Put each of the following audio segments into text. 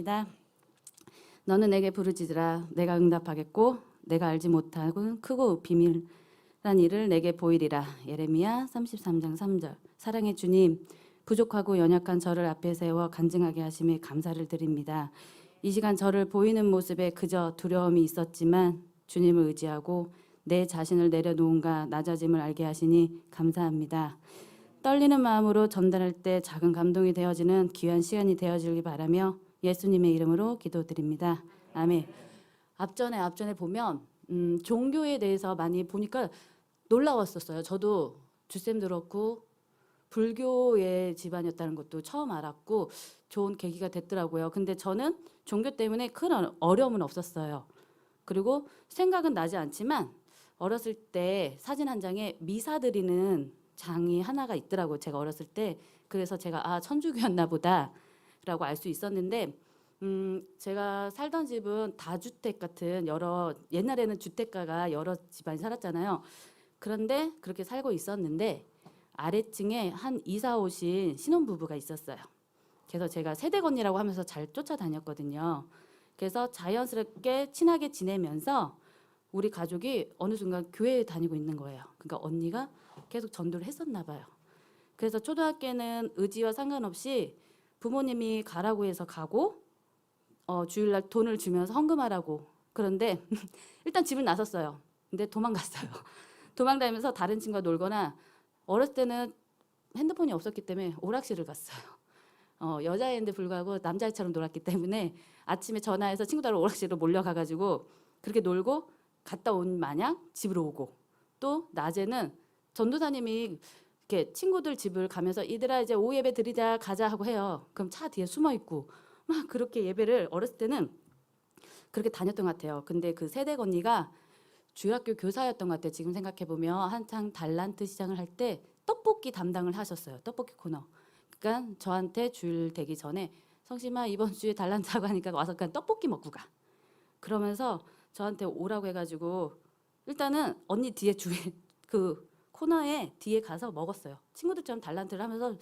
말씀입니다. 너는 내게 부르짖으라 내가 응답하겠고 내가 알지 못하고 크고 비밀한 일을 내게 보이리라. 예레미야 33장 3절. 사랑의 주님, 부족하고 연약한 저를 앞에 세워 간증하게 하심에 감사를 드립니다. 이 시간 저를 보이는 모습에 그저 두려움이 있었지만 주님을 의지하고 내 자신을 내려놓은가 낮아짐을 알게 하시니 감사합니다. 떨리는 마음으로 전달할 때 작은 감동이 되어지는 귀한 시간이 되어지길 바라며 예수님의 이름으로 기도드립니다. 아멘. 앞전에 보면 종교에 대해서 많이 보니까 놀라웠었어요. 저도 주쌤 들었고 불교의 집안이었다는 것도 처음 알았고 좋은 계기가 됐더라고요. 근데 저는 종교 때문에 큰 어려움은 없었어요. 그리고 생각은 나지 않지만 어렸을 때 사진 한 장에 미사 드리는 장이 하나가 있더라고요. 제가 어렸을 때. 그래서 제가 천주교였나 보다라고 알 수 있었는데 제가 살던 집은 다주택 같은 옛날에는 주택가가 여러 집안이 살았잖아요. 그런데 그렇게 살고 있었는데 아래층에 한 이사 오신 신혼부부가 있었어요. 그래서 제가 세대건이라고 하면서 잘 쫓아다녔거든요. 그래서 자연스럽게 친하게 지내면서 우리 가족이 어느 순간 교회에 다니고 있는 거예요. 그러니까 언니가 계속 전도를 했었나 봐요. 그래서 초등학교는 의지와 상관없이 부모님이 가라고 해서 가고 주일날 돈을 주면서 헌금하라고. 그런데 일단 집을 나섰어요. 근데 도망갔어요. 도망다니면서 다른 친구가 놀거나 어렸을 때는 핸드폰이 없었기 때문에 오락실을 갔어요. 여자애인데 불구하고 남자애처럼 놀았기 때문에 아침에 전화해서 친구들 오락실로 몰려가가지고 그렇게 놀고 갔다 온 마냥 집으로 오고 또 낮에는 전도사님이 이렇게 친구들 집을 가면서 이들아 이제 오후 예배 드리자 가자 하고 해요. 그럼 차 뒤에 숨어 있고 막 그렇게 예배를 어렸을 때는 그렇게 다녔던 것 같아요. 근데 그 세대 언니가 주일학교 교사였던 것 같아요. 지금 생각해 보면 한창 달란트 시장을 할 때 떡볶이 담당을 하셨어요. 떡볶이 코너. 그러니까 저한테 주일 되기 전에 성심아 이번 주에 달란트하고 하니까 와서 그냥 떡볶이 먹고 가. 그러면서 저한테 오라고 해가지고 일단은 언니 뒤에 주에 그 코너에 뒤에 가서 먹었어요. 친구들처럼 달란트를 하면서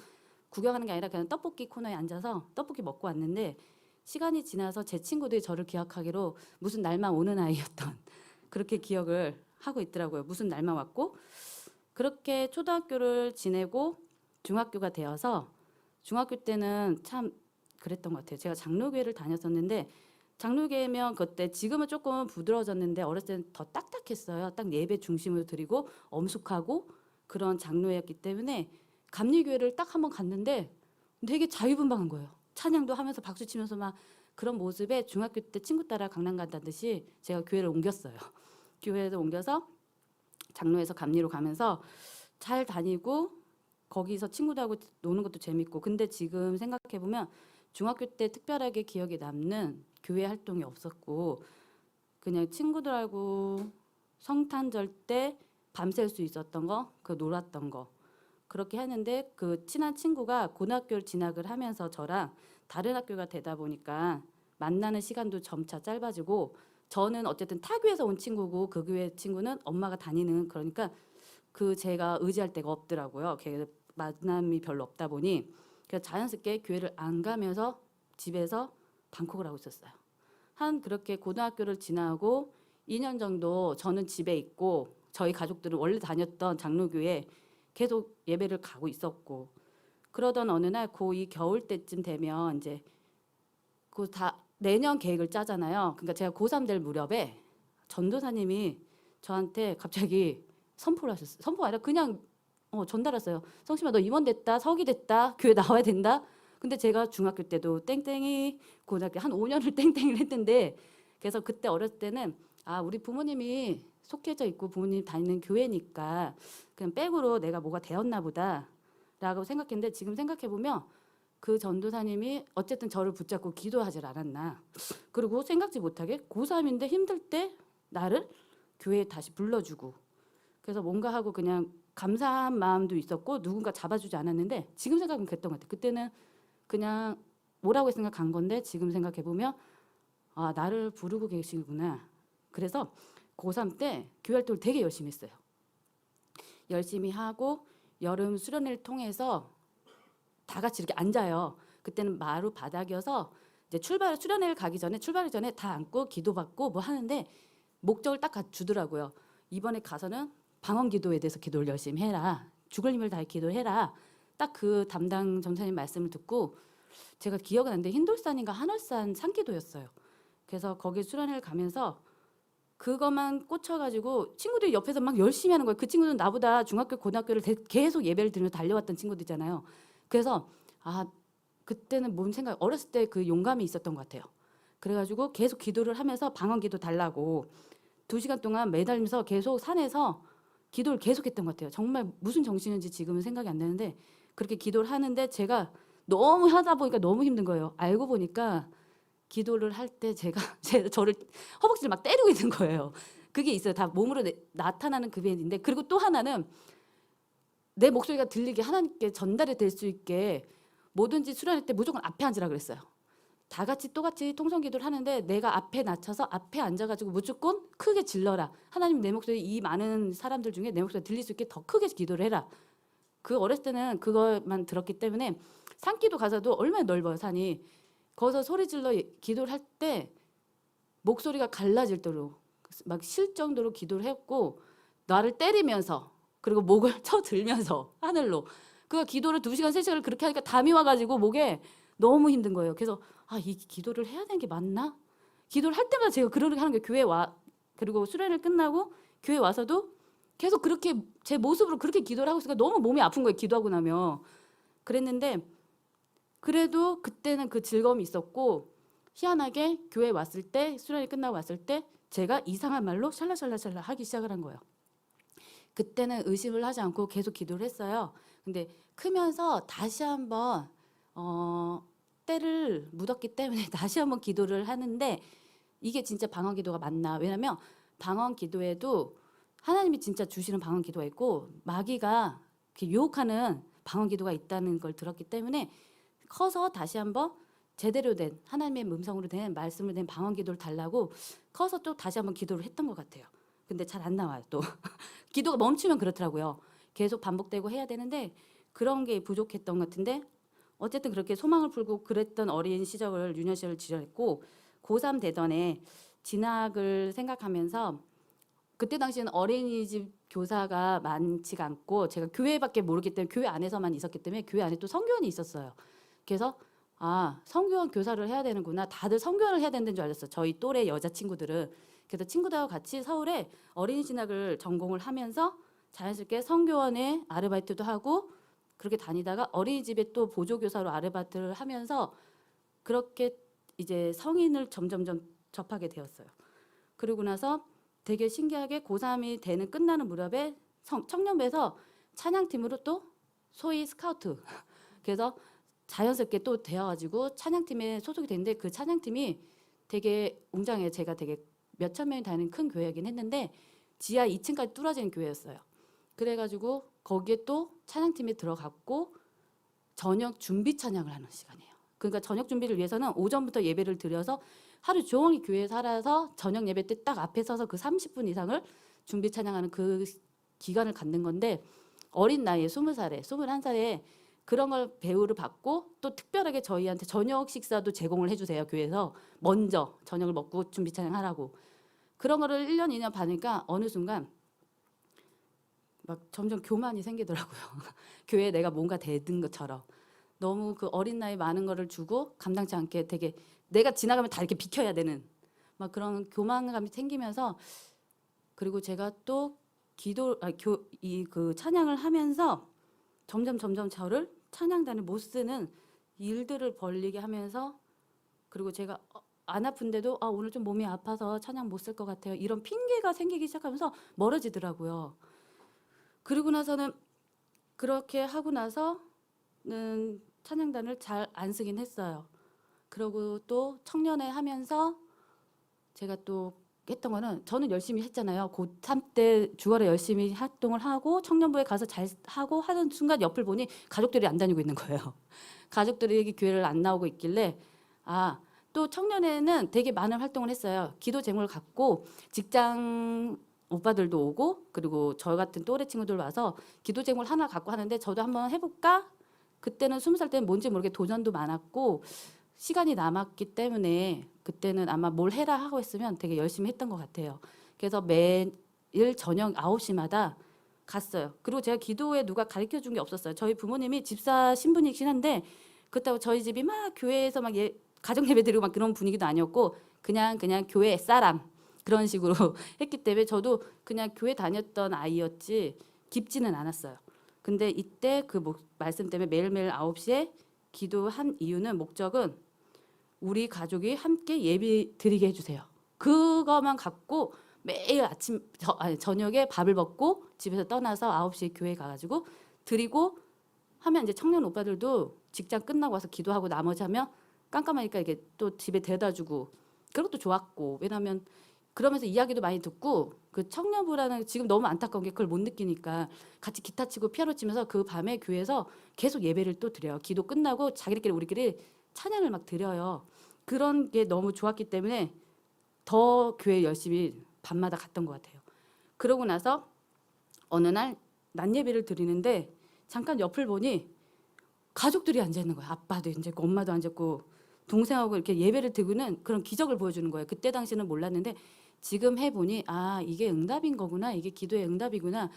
구경하는 게 아니라 그냥 떡볶이 코너에 앉아서 떡볶이 먹고 왔는데 시간이 지나서 제 친구들이 저를 기억하기로 무슨 날만 오는 아이였던 그렇게 기억을 하고 있더라고요. 무슨 날만 왔고 그렇게 초등학교를 지내고 중학교가 되어서 중학교 때는 참 그랬던 것 같아요. 제가 장로교회를 다녔었는데 장로교회면 그때 지금은 조금 부드러워졌는데 어렸을 때는 더 딱딱했어요. 딱 예배 중심으로 드리고 엄숙하고 그런 장로였기 때문에 감리교회를 딱 한번 갔는데 되게 자유분방한 거예요. 찬양도 하면서 박수 치면서 막 그런 모습에 중학교 때 친구 따라 강남 간다듯이 제가 교회를 옮겼어요. 교회에서 옮겨서 장로에서 감리로 가면서 잘 다니고 거기서 친구들하고 노는 것도 재밌고 근데 지금 생각해 보면 중학교 때 특별하게 기억에 남는 교회 활동이 없었고 그냥 친구들하고 성탄절 때 밤샐 수 있었던 거, 그 놀았던 거 그렇게 하는데 그 친한 친구가 고등학교를 진학을 하면서 저랑 다른 학교가 되다 보니까 만나는 시간도 점차 짧아지고 저는 어쨌든 타교에서 온 친구고 그 교회 친구는 엄마가 다니는 그러니까 그 제가 의지할 데가 없더라고요. 만남이 별로 없다 보니 그래서 자연스럽게 교회를 안 가면서 집에서 방콕을 하고 있었어요. 한 그렇게 고등학교를 지나고 2년 정도 저는 집에 있고 저희 가족들은 원래 다녔던 장로교회 계속 예배를 가고 있었고 그러던 어느 날 고2 겨울 때쯤 되면 이제 그 다 내년 계획을 짜잖아요. 그러니까 제가 고3 될 무렵에 전도사님이 저한테 갑자기 선포를 하셨어요. 선포가 아니라 그냥 전달했어요. 성심아 너 임원 됐다, 서기 됐다, 교회 나와야 된다. 근데 제가 중학교 때도 땡땡이, 고등학교 한 5년을 땡땡이를 했는데 그래서 그때 어렸을 때는 우리 부모님이 속해져 있고 부모님 다니는 교회니까 그냥 백으로 내가 뭐가 되었나 보다라고 생각했는데 지금 생각해 보면 그 전도사님이 어쨌든 저를 붙잡고 기도하질 않았나. 그리고 생각지 못하게 고3인데 힘들 때 나를 교회에 다시 불러주고 그래서 뭔가 하고 그냥 감사한 마음도 있었고 누군가 잡아주지 않았는데 지금 생각하면 그랬던 것 같아요. 그때는 그냥 뭐라고 생각 간 건데 지금 생각해 보면 나를 부르고 계시구나. 그래서 고3 때 교회 활동을 되게 열심히 했어요. 열심히 하고 여름 수련회를 통해서 다 같이 이렇게 앉아요. 그때는 마루 바닥이어서 이제 수련회를 가기 전에 출발하기 전에 다 앉고 기도받고 뭐 하는데 목적을 딱 주더라고요. 이번에 가서는 방언 기도에 대해서 기도를 열심히 해라. 죽을 힘을 다해 기도해라. 딱 그 담당 전사님 말씀을 듣고 제가 기억은 안 나는데 흰돌산인가 한월산 산기도였어요. 그래서 거기 수련회를 가면서 그것만 꽂혀가지고 친구들이 옆에서 막 열심히 하는 거예요. 그 친구들은 나보다 중학교, 고등학교를 계속 예배를 들으며 달려왔던 친구들이잖아요. 그래서 그때는 뭔 생각, 어렸을 때 그 용감이 있었던 것 같아요. 그래가지고 계속 기도를 하면서 방언 기도 달라고 2시간 동안 매달리면서 계속 산에서 기도를 계속했던 것 같아요. 정말 무슨 정신인지 지금은 생각이 안 나는데 그렇게 기도를 하는데 제가 너무 하다 보니까 너무 힘든 거예요. 알고 보니까 기도를 할 때 제가 저를 허벅지를 막 때리고 있는 거예요. 그게 있어요. 다 몸으로 나타나는 그 비행인데 그리고 또 하나는 내 목소리가 들리게 하나님께 전달이 될 수 있게 뭐든지 수련할 때 무조건 앞에 앉으라 그랬어요. 다 같이 똑같이 통성기도를 하는데 내가 앞에 낮춰서 앞에 앉아가지고 무조건 크게 질러라. 하나님 내 목소리 이 많은 사람들 중에 내 목소리 들릴 수 있게 더 크게 기도를 해라. 그 어렸을 때는 그것만 들었기 때문에 산기도 가서도 얼마나 넓어요 산이. 거기서 소리 질러 기도를 할 때 목소리가 갈라질 정도로 막 쉴 정도로 기도를 했고 나를 때리면서 그리고 목을 쳐들면서 하늘로 그 기도를 2시간 3시간을 그렇게 하니까 담이 와가지고 목에 너무 힘든 거예요. 그래서 이 기도를 해야 되는 게 맞나? 기도를 할 때마다 제가 그렇게 하는 게 교회 와 그리고 수련을 끝나고 교회 와서도 계속 그렇게 제 모습으로 그렇게 기도를 하고 있으니까 너무 몸이 아픈 거예요. 기도하고 나면. 그랬는데 그래도 그때는 그 즐거움이 있었고 희한하게 교회 왔을 때 수련이 끝나고 왔을 때 제가 이상한 말로 샬라샬라샬라 하기 시작을 한 거예요. 그때는 의심을 하지 않고 계속 기도를 했어요. 근데 크면서 다시 한번 때를 묻었기 때문에 다시 한번 기도를 하는데 이게 진짜 방언 기도가 맞나? 왜냐면 방언 기도에도 하나님이 진짜 주시는 방언 기도가 있고 마귀가 이렇게 유혹하는 방언 기도가 있다는 걸 들었기 때문에 커서 다시 한번 제대로 된 하나님의 음성으로 된 말씀을 된 방언 기도를 달라고 커서 또 다시 한번 기도를 했던 것 같아요. 근데 잘 안 나와요 또. 기도가 멈추면 그렇더라고요. 계속 반복되고 해야 되는데 그런 게 부족했던 것 같은데 어쨌든 그렇게 소망을 풀고 그랬던 어린 시절을 유년 시절을 지냈고 고3 되던 해 진학을 생각하면서 그때 당시에는 어린이집 교사가 많지가 않고 제가 교회밖에 모르기 때문에 교회 안에서만 있었기 때문에 교회 안에 또 성교원이 있었어요. 그래서 성교원 교사를 해야 되는구나. 다들 성교원을 해야 되는 줄 알았어요. 저희 또래 여자친구들은. 그래서 친구들하고 같이 서울에 어린이 진학을 전공을 하면서 자연스럽게 성교원에 아르바이트도 하고 그렇게 다니다가 어린이집에 또 보조교사로 아르바이트를 하면서 그렇게 이제 성인을 점점점 접하게 되었어요. 그러고 나서 되게 신기하게 고3이 되는 끝나는 무렵에 청년부에서 찬양팀으로 또 소위 스카우트 그래서 자연스럽게 또 되어가지고 찬양팀에 소속이 됐는데 그 찬양팀이 되게 웅장해요. 제가 되게 몇천 명이 다니는 큰 교회이긴 했는데 지하 2층까지 뚫어진 교회였어요. 그래가지고 거기에 또 찬양팀에 들어갔고 저녁 준비 찬양을 하는 시간이에요. 그러니까 저녁 준비를 위해서는 오전부터 예배를 드려서 하루 종일 교회에 살아서 저녁 예배 때 딱 앞에 서서 그 30분 이상을 준비 찬양하는 그 기간을 갖는 건데 어린 나이에 20살에 21살에 그런 걸 배우를 받고 또 특별하게 저희한테 저녁 식사도 제공을 해주세요. 교회에서 먼저 저녁을 먹고 준비 찬양하라고. 그런 거를 1년 2년 받으니까 어느 순간 막 점점 교만이 생기더라고요. 교회에 내가 뭔가 되는 것처럼. 너무 그 어린 나이 많은 거를 주고 감당치 않게 되게 내가 지나가면 다 이렇게 비켜야 되는 막 그런 교만감이 생기면서 그리고 제가 또 그 찬양을 하면서 점점 저를 찬양단을 못 쓰는 일들을 벌리게 하면서 그리고 제가 안 아픈데도 오늘 좀 몸이 아파서 찬양 못 쓸 것 같아요. 이런 핑계가 생기기 시작하면서 멀어지더라고요. 그리고 나서는 그렇게 하고 나서는 찬양단을 잘 안 쓰긴 했어요. 그리고 또 청년회 하면서 제가 또 했던 거는 저는 열심히 했잖아요. 고3 때 주말에 열심히 활동을 하고 청년부에 가서 잘 하고 하는 순간 옆을 보니 가족들이 안 다니고 있는 거예요. 가족들이 교회를 안 나오고 있길래 또 청년회는 되게 많은 활동을 했어요. 기도 제목을 갖고 직장 오빠들도 오고 그리고 저 같은 또래 친구들 와서 기도 제목을 하나 갖고 하는데 저도 한번 해볼까? 그때는 20살 때는 뭔지 모르게 도전도 많았고 시간이 남았기 때문에 그때는 아마 뭘 해라 하고 했으면 되게 열심히 했던 것 같아요. 그래서 매일 저녁 9시마다 갔어요. 그리고 제가 기도에 누가 가르쳐 준 게 없었어요. 저희 부모님이 집사 신분이긴 한데 그렇다고 저희 집이 막 교회에서 막 가정 예배 드리고 막 그런 분위기도 아니었고 그냥 교회 사람 그런 식으로 했기 때문에 저도 그냥 교회 다녔던 아이였지 깊지는 않았어요. 근데 이때 그 말씀 때문에 매일매일 9시에 기도한 이유는 목적은 우리 가족이 함께 예배 드리게 해주세요. 그거만 갖고 매일 저녁에 밥을 먹고 집에서 떠나서 9시에 교회 가가지고 드리고 하면 이제 청년 오빠들도 직장 끝나고 와서 기도하고 나머지 하면 깜깜하니까 이게 또 집에 데려다주고 그런 것도 좋았고 왜냐면 그러면서 이야기도 많이 듣고 그 청년부라는 지금 너무 안타까운 게 그걸 못 느끼니까 같이 기타 치고 피아노 치면서 그 밤에 교회에서 계속 예배를 또 드려요. 기도 끝나고 자기들끼리 우리끼리 찬양을 막 드려요. 그런 게 너무 좋았기 때문에 더 교회 열심히 밤마다 갔던 것 같아요. 그러고 나서 어느 날 낮 예배를 드리는데 잠깐 옆을 보니 가족들이 앉아 있는 거예요. 아빠도 앉았고 엄마도 앉았고 동생하고 이렇게 예배를 드리는 그런 기적을 보여주는 거예요. 그때 당시는 몰랐는데 지금 해보니 아 이게 응답인 거구나. 이게 기도의 응답이구나.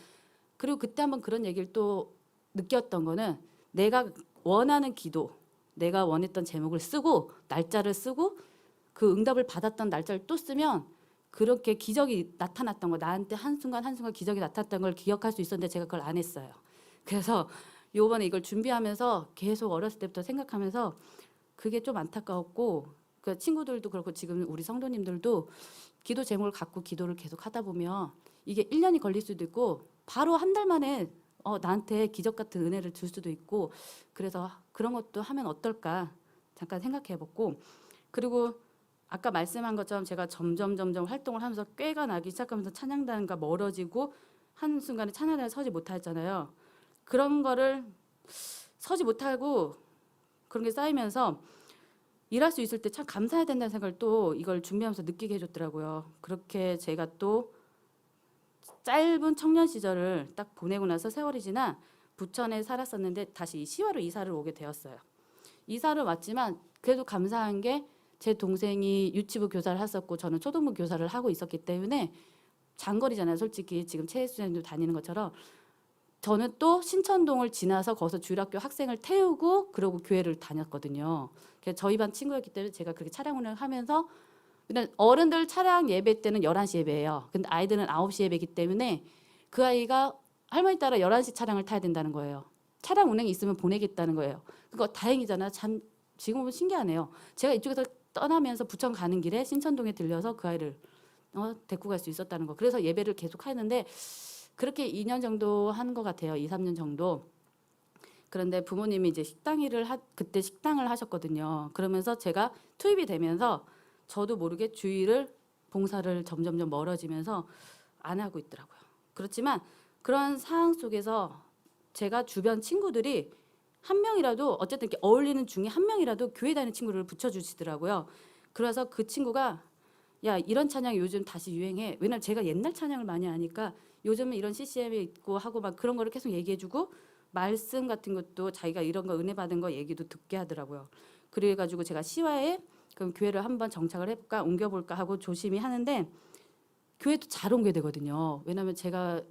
그리고 그때 한번 그런 얘기를 또 느꼈던 거는 내가 원하는 기도 내가 원했던 제목을 쓰고 날짜를 쓰고 그 응답을 받았던 날짜를 또 쓰면 그렇게 기적이 나타났던 거 나한테 한순간 기적이 나타났던 걸 기억할 수 있었는데 제가 그걸 안 했어요. 그래서 요번에 이걸 준비하면서 계속 어렸을 때부터 생각하면서 그게 좀 안타까웠고 그 친구들도 그렇고 지금 우리 성도님들도 기도 제목을 갖고 기도를 계속 하다 보면 이게 1년이 걸릴 수도 있고 바로 한 달 만에 나한테 기적 같은 은혜를 줄 수도 있고 그래서 그런 것도 하면 어떨까 잠깐 생각해봤고 그리고 아까 말씀한 것처럼 제가 점점 활동을 하면서 꾀가 나기 시작하면서 찬양단과 멀어지고 한순간에 찬양단에 서지 못했잖아요. 그런 거를 서지 못하고 그런 게 쌓이면서 일할 수 있을 때 참 감사해야 된다는 생각을 또 이걸 준비하면서 느끼게 해줬더라고요. 그렇게 제가 또 짧은 청년 시절을 딱 보내고 나서 세월이 지나 부천에 살았었는데 다시 시화로 이사를 오게 되었어요. 이사를 왔지만 그래도 감사한 게 제 동생이 유치부 교사를 했었고 저는 초등부 교사를 하고 있었기 때문에 장거리잖아요. 솔직히 지금 최혜수님도 다니는 것처럼 저는 또 신천동을 지나서 거기서 주일학교 학생을 태우고 그러고 교회를 다녔거든요. 그래서 저희 반 친구였기 때문에 제가 그렇게 차량 운행을 하면서 근데 어른들 차량 예배 때는 11시 예배예요. 근데 아이들은 9시 예배이기 때문에 그 아이가 할머니 따라 11시 차량을 타야 된다는 거예요. 차량 운행이 있으면 보내겠다는 거예요. 그거 다행이잖아. 지금 보면 신기하네요. 제가 이쪽에서 떠나면서 부천 가는 길에 신천동에 들려서 그 아이를 데리고 갈 수 있었다는 거. 그래서 예배를 계속 하는데 그렇게 2년 정도 한 것 같아요. 2, 3년 정도. 그런데 부모님이 이제 그때 식당을 하셨거든요. 그러면서 제가 투입이 되면서 저도 모르게 주일을 봉사를 점점 멀어지면서 안 하고 있더라고요. 그렇지만 그런 상황 속에서 제가 주변 친구들이 한 명이라도 어쨌든 이렇게 어울리는 중에 한 명이라도 교회 다니는 친구를 붙여주시더라고요. 그래서 그 친구가 야 이런 찬양이 요즘 다시 유행해. 왜냐면 제가 옛날 찬양을 많이 하니까 요즘은 이런 CCM이 있고 하고 막 그런 거를 계속 얘기해주고 말씀 같은 것도 자기가 이런 거 은혜 받은 거 얘기도 듣게 하더라고요. 그래가지고 제가 시화에 그럼 교회를 한번 정착을 해볼까 옮겨볼까 하고 조심히 하는데 교회도 잘 옮겨야 되거든요. 왜냐면 제가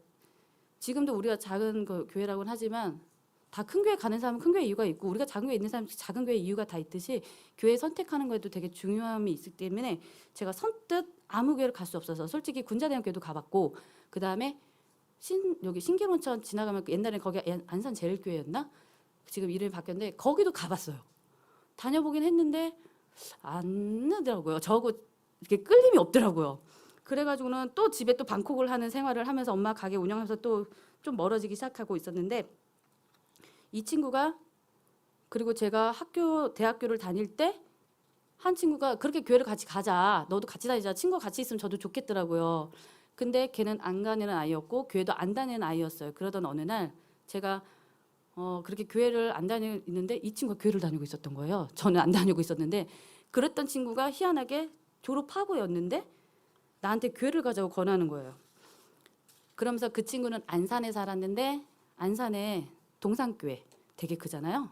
지금도 우리가 작은 그 교회라고는 하지만 다 큰 교회 가는 사람은 큰 교회 이유가 있고 우리가 작은 교회 있는 사람은 작은 교회 이유가 다 있듯이 교회 선택하는 거에도 되게 중요함이 있기 때문에 제가 선뜻 아무 교회를 갈 수 없어서 솔직히 군자대학교도 가봤고 그 다음에 여기 신기론천 지나가면 옛날에 거기 안산 제일교회였나? 지금 이름이 바뀌었는데 거기도 가봤어요. 다녀보긴 했는데 안 나더라고요. 저하고 이렇게 끌림이 없더라고요. 그래가지고는 또 집에 또 방콕을 하는 생활을 하면서 엄마 가게 운영하면서 또 좀 멀어지기 시작하고 있었는데 이 친구가 그리고 제가 대학교를 다닐 때 한 친구가 그렇게 교회를 같이 가자. 너도 같이 다니자. 친구가 같이 있으면 저도 좋겠더라고요. 근데 걔는 안 다니는 아이였고 교회도 안 다니는 아이였어요. 그러던 어느 날 제가 그렇게 교회를 안 다니는데 이 친구가 교회를 다니고 있었던 거예요. 저는 안 다니고 있었는데 그랬던 친구가 희한하게 졸업하고였는데 나한테 교회를 가자고 권하는 거예요. 그러면서 그 친구는 안산에 살았는데 안산에 동산교회 되게 크잖아요.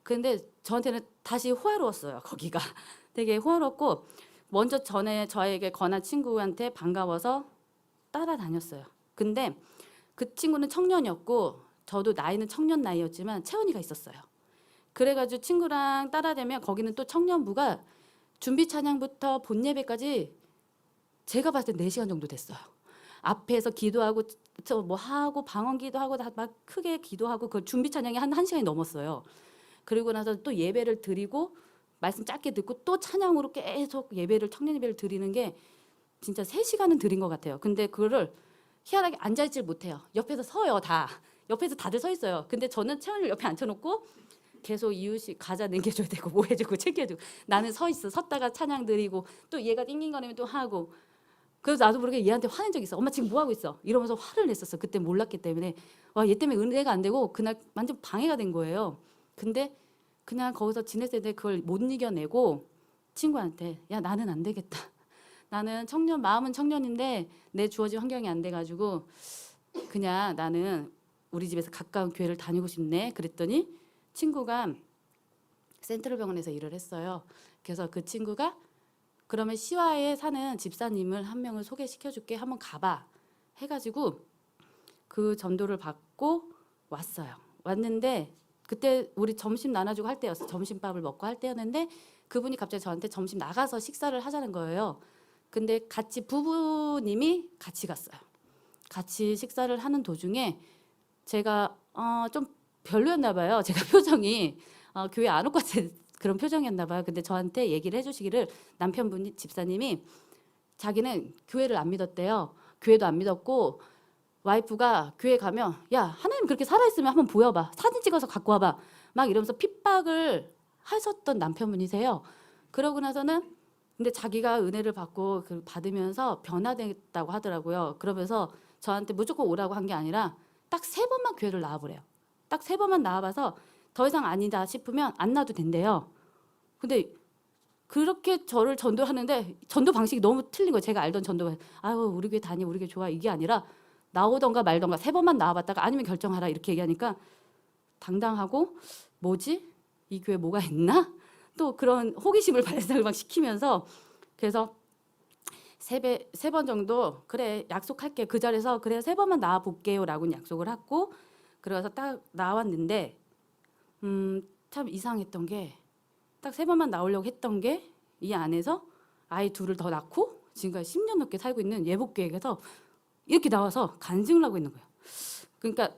근데 저한테는 다시 호화로웠어요. 거기가 되게 호화롭고 먼저 전에 저에게 권한 친구한테 반가워서 따라다녔어요. 근데 그 친구는 청년이었고 저도 나이는 청년 나이였지만 채원이가 있었어요. 그래가지고 친구랑 따라다니면 거기는 또 청년부가 준비 찬양부터 본 예배까지 제가 봤을 때 4시간 정도 됐어요. 앞에서 기도하고 저 뭐 하고 방언 기도하고 다 막 크게 기도하고 그 준비 찬양이 한 1시간이 넘었어요. 그리고 나서 또 예배를 드리고 말씀 짧게 듣고 또 찬양으로 계속 예배를 청년 예배를 드리는 게 진짜 3시간은 드린 것 같아요. 근데 그거를 희한하게 앉아있질 못해요. 옆에서 서요 다. 옆에서 다들 서 있어요. 근데 저는 채원이를 옆에 앉혀놓고 계속 이웃이 과자 남겨줘야 되고 뭐 해주고 챙겨주고 나는 서 있어. 섰다가 찬양 드리고 또 얘가 띵띵거리면 또 하고 그래서 나도 모르게 얘한테 화낸 적이 있어. 엄마 지금 뭐 하고 있어? 이러면서 화를 냈었어. 그때 몰랐기 때문에 와, 얘 때문에 은혜가 안 되고 그날 완전 방해가 된 거예요. 근데 그냥 거기서 지냈을 때 그걸 못 이겨내고 친구한테 야 나는 안 되겠다. 나는 청년 마음은 청년인데 내 주어진 환경이 안 돼가지고 그냥 나는 우리 집에서 가까운 교회를 다니고 싶네. 그랬더니 친구가 센트럴병원에서 일을 했어요. 그래서 그 친구가 그러면 시와에 사는 집사님을 한 명을 소개시켜줄게. 한번 가봐. 해가지고 그 전도를 받고 왔어요. 왔는데 그때 우리 점심 나눠주고 할 때였어. 점심밥을 먹고 할 때였는데 그분이 갑자기 저한테 점심 나가서 식사를 하자는 거예요. 근데 같이 부부님이 같이 갔어요. 같이 식사를 하는 도중에 제가 좀 별로였나 봐요. 제가 표정이 교회 안 올 것 같은 그런 표정이었나 봐요. 근데 저한테 얘기를 해주시기를 남편분이 집사님이 자기는 교회를 안 믿었대요. 교회도 안 믿었고 와이프가 교회 가면 야 하나님 그렇게 살아있으면 한번 보여봐. 사진 찍어서 갖고 와봐. 막 이러면서 핍박을 하셨던 남편분이세요. 그러고 나서는 근데 자기가 은혜를 받고 받으면서 변화됐다고 하더라고요. 그러면서 저한테 무조건 오라고 한 게 아니라 딱 3번만 교회를 나와보래요. 딱 3번만 나와봐서 더 이상 아니다 싶으면 안 나도 된대요. 근데 그렇게 저를 전도하는데 전도 방식이 너무 틀린 거예요. 제가 알던 전도 아유 우리 교회 다니 우리 교회 좋아 이게 아니라 나오던가 말던가 3번만 나와봤다가 아니면 결정하라 이렇게 얘기하니까 당당하고 뭐지? 이 교회 뭐가 있나? 또 그런 호기심을 발생을 막 시키면서 그래서 3번 정도 그래 약속할게 그 자리에서 그래 3번만 나와 볼게요 라고 약속을 하고 그래서 딱 나왔는데 참 이상했던 게 딱 3번만 나오려고 했던 게 이 안에서 아이 2을 더 낳고 지금까지 10년 넘게 살고 있는 예복교회에서 이렇게 나와서 간증을 하고 있는 거예요. 그러니까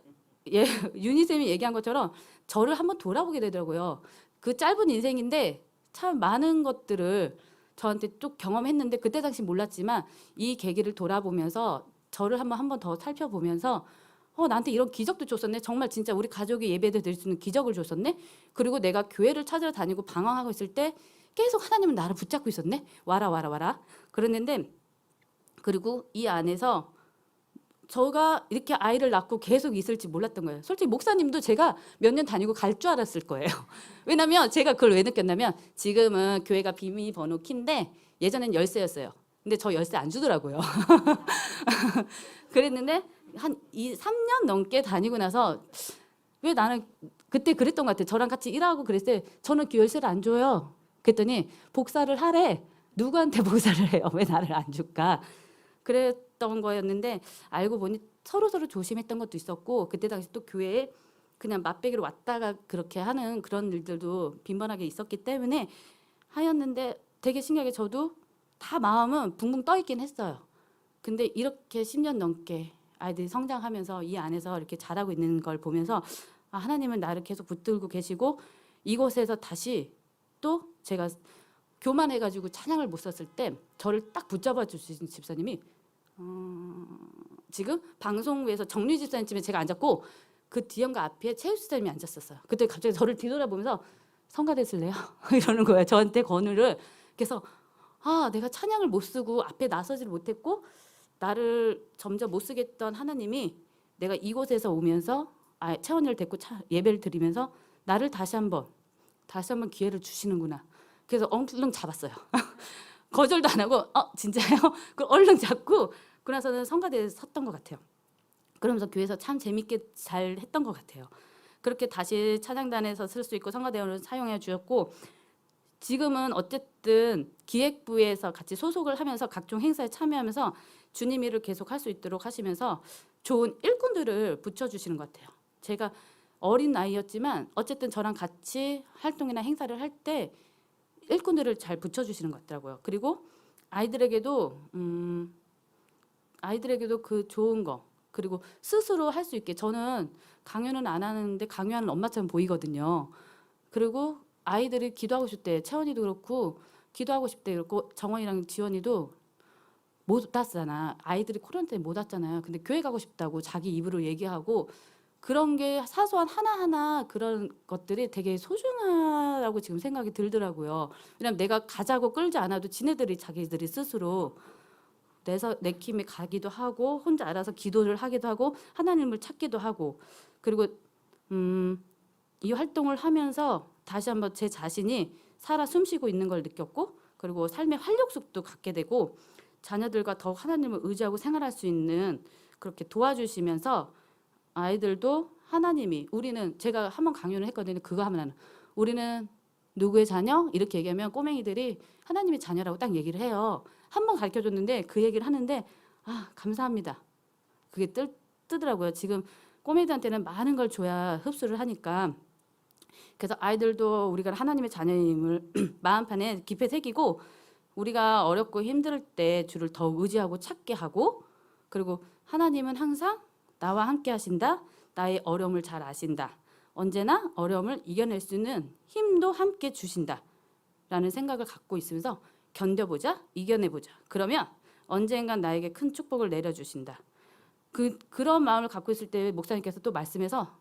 윤희쌤이 얘기한 것처럼 저를 한번 돌아보게 되더라고요. 그 짧은 인생인데 참 많은 것들을 저한테 쭉 경험했는데 그때 당시 몰랐지만 이 계기를 돌아보면서 저를 한 번 더 살펴보면서 나한테 이런 기적도 줬었네. 정말 진짜 우리 가족이 예배를 드릴 수 있는 기적을 줬었네. 그리고 내가 교회를 찾으러 다니고 방황하고 있을 때 계속 하나님은 나를 붙잡고 있었네. 와라 와라 와라. 그랬는데 그리고 이 안에서 저가 이렇게 아이를 낳고 계속 있을지 몰랐던 거예요. 솔직히 목사님도 제가 몇 년 다니고 갈 줄 알았을 거예요. 왜냐면 제가 그걸 왜 느꼈냐면 지금은 교회가 비밀번호 키인데 예전엔 열쇠였어요. 근데 저 열쇠 안 주더라고요. 그랬는데 한 3년 넘게 다니고 나서 왜 나는 그때 그랬던 것 같아요. 저랑 같이 일하고 그랬을 때 저는 그 열쇠를 안 줘요. 그랬더니 복사를 하래. 누구한테 복사를 해요? 왜 나를 안 줄까? 그랬던 거였는데 알고 보니 서로 조심했던 것도 있었고 그때 당시 또 교회에 그냥 맛배기로 왔다가 그렇게 하는 그런 일들도 빈번하게 있었기 때문에 하였는데 되게 신기하게 저도 다 마음은 붕붕 떠 있긴 했어요. 근데 이렇게 10년 넘게 아이들이 성장하면서 이 안에서 이렇게 자라고 있는 걸 보면서 하나님은 나를 계속 붙들고 계시고 이곳에서 다시 또 제가 교만해가지고 찬양을 못 썼을 때 저를 딱 붙잡아 주신 집사님이 지금 방송국에서 정리 집사님쯤에 제가 앉았고 그 뒤연가 앞에 최우 집사님이 앉았었어요. 그때 갑자기 저를 뒤돌아보면서 성가 되실래요? 이러는 거예요. 저한테 권유를. 그래서 내가 찬양을 못 쓰고 앞에 나서지를 못했고 나를 점점 못 쓰게 했던 하나님이 내가 이곳에서 오면서 채원이를 데리고 예배를 드리면서 나를 다시 한번 기회를 주시는구나. 그래서 얼른 잡았어요. 거절도 안 하고 진짜요? 그 얼른 잡고 그러고서는 성가대에 섰던 것 같아요. 그러면서 교회에서 참 재밌게 잘 했던 것 같아요. 그렇게 다시 찬양단에서 쓸 수 있고 성가대원을 사용해 주셨고, 지금은 어쨌든 기획부에서 같이 소속을 하면서 각종 행사에 참여하면서 주님 일을 계속 할 수 있도록 하시면서 좋은 일꾼들을 붙여주시는 것 같아요. 제가 어린 나이였지만 어쨌든 저랑 같이 활동이나 행사를 할 때 일꾼들을 잘 붙여주시는 것 같더라고요. 그리고 아이들에게도 그 좋은 거, 그리고 스스로 할 수 있게, 저는 강연은 안 하는데 강요하는 엄마처럼 보이거든요. 그리고 아이들이 기도하고 싶을 때, 채원이도 그렇고 기도하고 싶을 때 그렇고, 정원이랑 지원이도 못 왔잖아. 아이들이 코로나 때문에 못 왔잖아요. 근데 교회 가고 싶다고 자기 입으로 얘기하고, 그런 게 사소한 하나하나 그런 것들이 되게 소중하다고 지금 생각이 들더라고요. 왜냐면 내가 가자고 끌지 않아도 지네들이 자기들이 스스로 내킴에 가기도 하고, 혼자 알아서 기도를 하기도 하고, 하나님을 찾기도 하고, 그리고 이 활동을 하면서 다시 한번 제 자신이 살아 숨쉬고 있는 걸 느꼈고, 그리고 삶의 활력속도 갖게 되고, 자녀들과 더욱 하나님을 의지하고 생활할 수 있는, 그렇게 도와주시면서 아이들도 하나님이, 우리는, 제가 한번 강연을 했거든요. 그거 하면 나는, 우리는 누구의 자녀? 이렇게 얘기하면 꼬맹이들이 하나님의 자녀라고 딱 얘기를 해요. 한 번 가르쳐줬는데 그 얘기를 하는데, 아, 감사합니다. 그게 뜨더라고요. 지금 꼬맹이들한테는 많은 걸 줘야 흡수를 하니까. 그래서 아이들도 우리가 하나님의 자녀임을 마음판에 깊이 새기고, 우리가 어렵고 힘들 때 주를 더욱 의지하고 찾게 하고, 그리고 하나님은 항상 나와 함께 하신다. 나의 어려움을 잘 아신다. 언제나 어려움을 이겨낼 수 있는 힘도 함께 주신다. 라는 생각을 갖고 있으면서 견뎌보자, 이겨내보자. 그러면 언젠간 나에게 큰 축복을 내려주신다. 그런 마음을 갖고 있을 때 목사님께서 또 말씀해서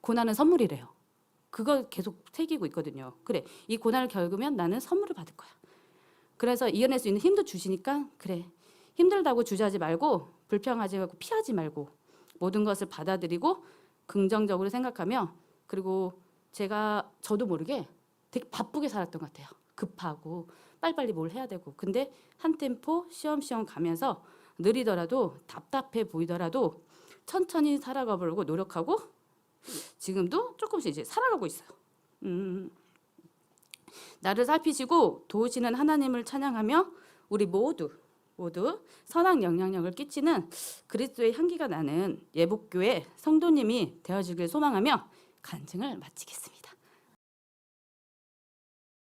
고난은 선물이래요. 그걸 계속 새기고 있거든요. 그래, 이 고난을 겪으면 나는 선물을 받을 거야. 그래서 이겨낼 수 있는 힘도 주시니까, 그래, 힘들다고 주저하지 말고, 불평하지 말고, 피하지 말고, 모든 것을 받아들이고 긍정적으로 생각하며, 그리고 저도 모르게 되게 바쁘게 살았던 것 같아요. 급하고 빨리빨리 뭘 해야 되고. 근데 한 템포 시험시험 가면서 느리더라도, 답답해 보이더라도 천천히 살아가 보려고 노력하고, 지금도 조금씩 이제 살아가고 있어요. 나를 살피시고 도우시는 하나님을 찬양하며, 우리 모두 선한 영향력을 끼치는 그리스도의 향기가 나는 예복교회 성도님이 되어주길 소망하며 간증을 마치겠습니다.